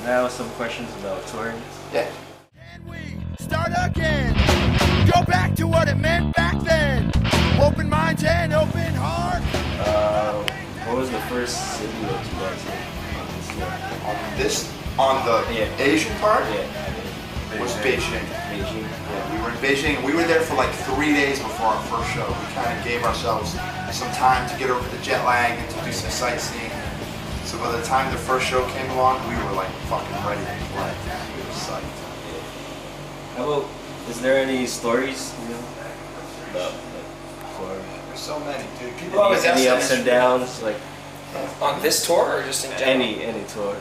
now some questions about touring. Yeah. Can we start again? Go back to what it meant back then. Open minds and open heart. What was the first city that you guys hit On the Asian part? Yeah. Was Beijing. Beijing. Yeah, we were in Beijing. We were there for like 3 days before our first show. We kind of gave ourselves some time to get over the jet lag and to do some sightseeing. So by the time the first show came along, we were like fucking ready to play. We were psyched. How about, is there any stories, about touring? There's so many, dude. People always ask any ups and downs, like on this tour or just in general? any tour.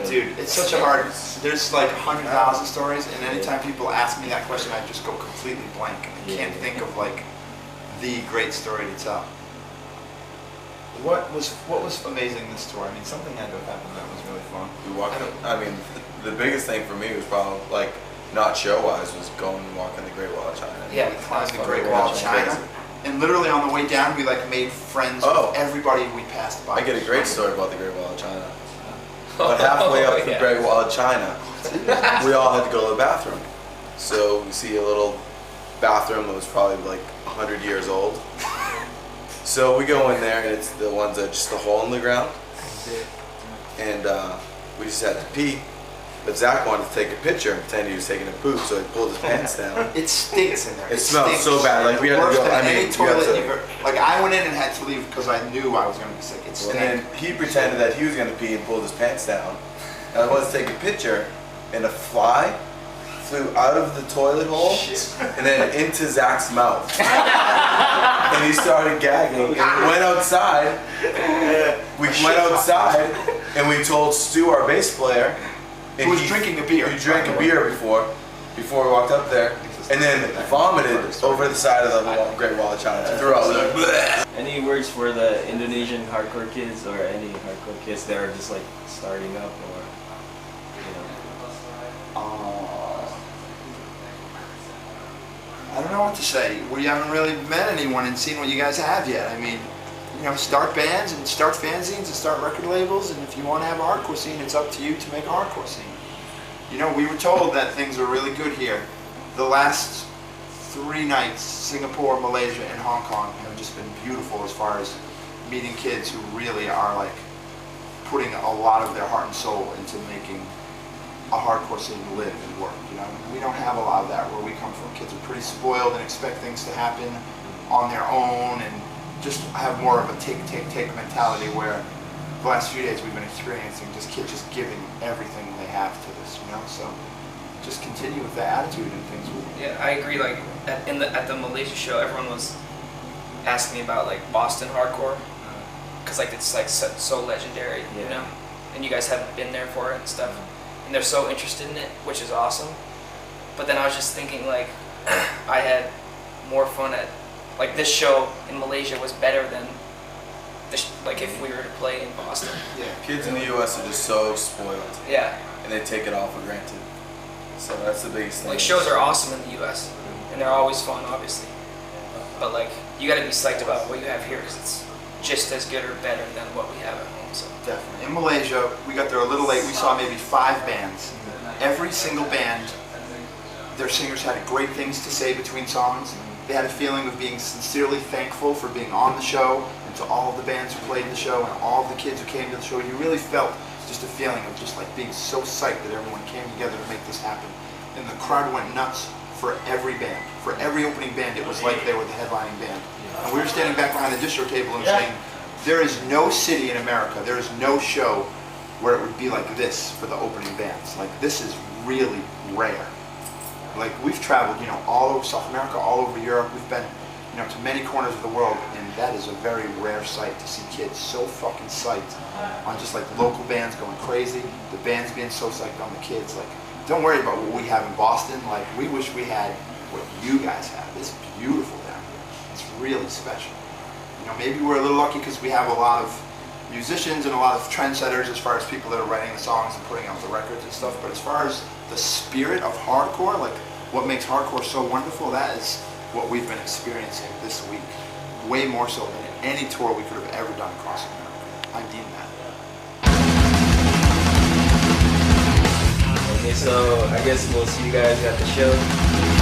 Dude, it's such a hard. There's like 100,000 stories, and anytime people ask me that question, I just go completely blank. I can't think of like the great story to tell. What was amazing this tour? I mean, something had to have happened that was really fun. We walked. I mean, the biggest thing for me was probably like not show-wise was going and walking the Great Wall of China. Yeah, we climbed the Great Wall of China, and literally on the way down, we like made friends with everybody we passed by. I get a great story about the Great Wall of China. But halfway up the Great Wall of China, we all had to go to the bathroom. So we see a little bathroom that was probably like 100 years old. So we go in there, and it's the ones that just a hole in the ground. And we just had to pee. But Zach wanted to take a picture and pretend he was taking a poop, so he pulled his pants down. It stinks in there. It smells so bad. Like we had to go. I mean, like I went in and had to leave because I knew I was going to be sick. It stank. And then he pretended that he was going to pee and pulled his pants down. And I wanted to take a picture, and a fly flew out of the toilet hole and then into Zach's mouth. And he started gagging. And we went outside. And we told Stu, our bass player, who was drinking a beer. He drank a beer before we walked up there, and then vomited over the side of the Great Wall of China. Threw out like, any words for the Indonesian hardcore kids or any hardcore kids that are just like starting up or I don't know what to say. We haven't really met anyone and seen what you guys have yet. I mean, start bands and start fanzines and start record labels, and if you want to have a hardcore scene, it's up to you to make a hardcore scene. We were told that things are really good here. The last 3 nights, Singapore, Malaysia, and Hong Kong have just been beautiful as far as meeting kids who really are like putting a lot of their heart and soul into making a hardcore scene live and work. We don't have a lot of that where we come from. Kids are pretty spoiled and expect things to happen on their own and just have more of a take mentality, where the last few days we've been experiencing just kids just giving everything they have to this, so just continue with that attitude and things will. Yeah, I agree. Like at the Malaysia show, everyone was asking me about like Boston hardcore, because like it's like so legendary, and you guys haven't been there for it and stuff, and they're so interested in it, which is awesome. But then I was just thinking like I had more fun at like this show in Malaysia was better than like if we were to play in Boston. Yeah, kids in the U.S. are just so spoiled. Yeah. And they take it all for granted. So that's the biggest thing. Like shows are awesome in the U.S. and they're always fun, obviously. But like you got to be psyched about what you have here because it's just as good or better than what we have at home. So definitely. In Malaysia, we got there a little late. We saw maybe 5 bands. Every single band, their singers had great things to say between songs. They had a feeling of being sincerely thankful for being on the show, and to all of the bands who played the show and all of the kids who came to the show. You really felt just a feeling of just like being so psyched that everyone came together to make this happen. And the crowd went nuts for every band. For every opening band, it was like they were the headlining band. And we were standing back behind the distro table and saying, there is no city in America, there is no show where it would be like this for the opening bands. Like, this is really rare. Like, we've traveled, all over South America, all over Europe. We've been, to many corners of the world, and that is a very rare sight to see kids so fucking psyched on just like local bands going crazy, the bands being so psyched on the kids. Like, don't worry about what we have in Boston. Like, we wish we had what you guys have. It's beautiful down here. It's really special. Maybe we're a little lucky because we have a lot of musicians and a lot of trendsetters as far as people that are writing the songs and putting out the records and stuff. But as far as the spirit of hardcore, like what makes hardcore so wonderful, that is what we've been experiencing this week. Way more so than any tour we could have ever done across America. I mean that. Okay, so I guess we'll see you guys at the show.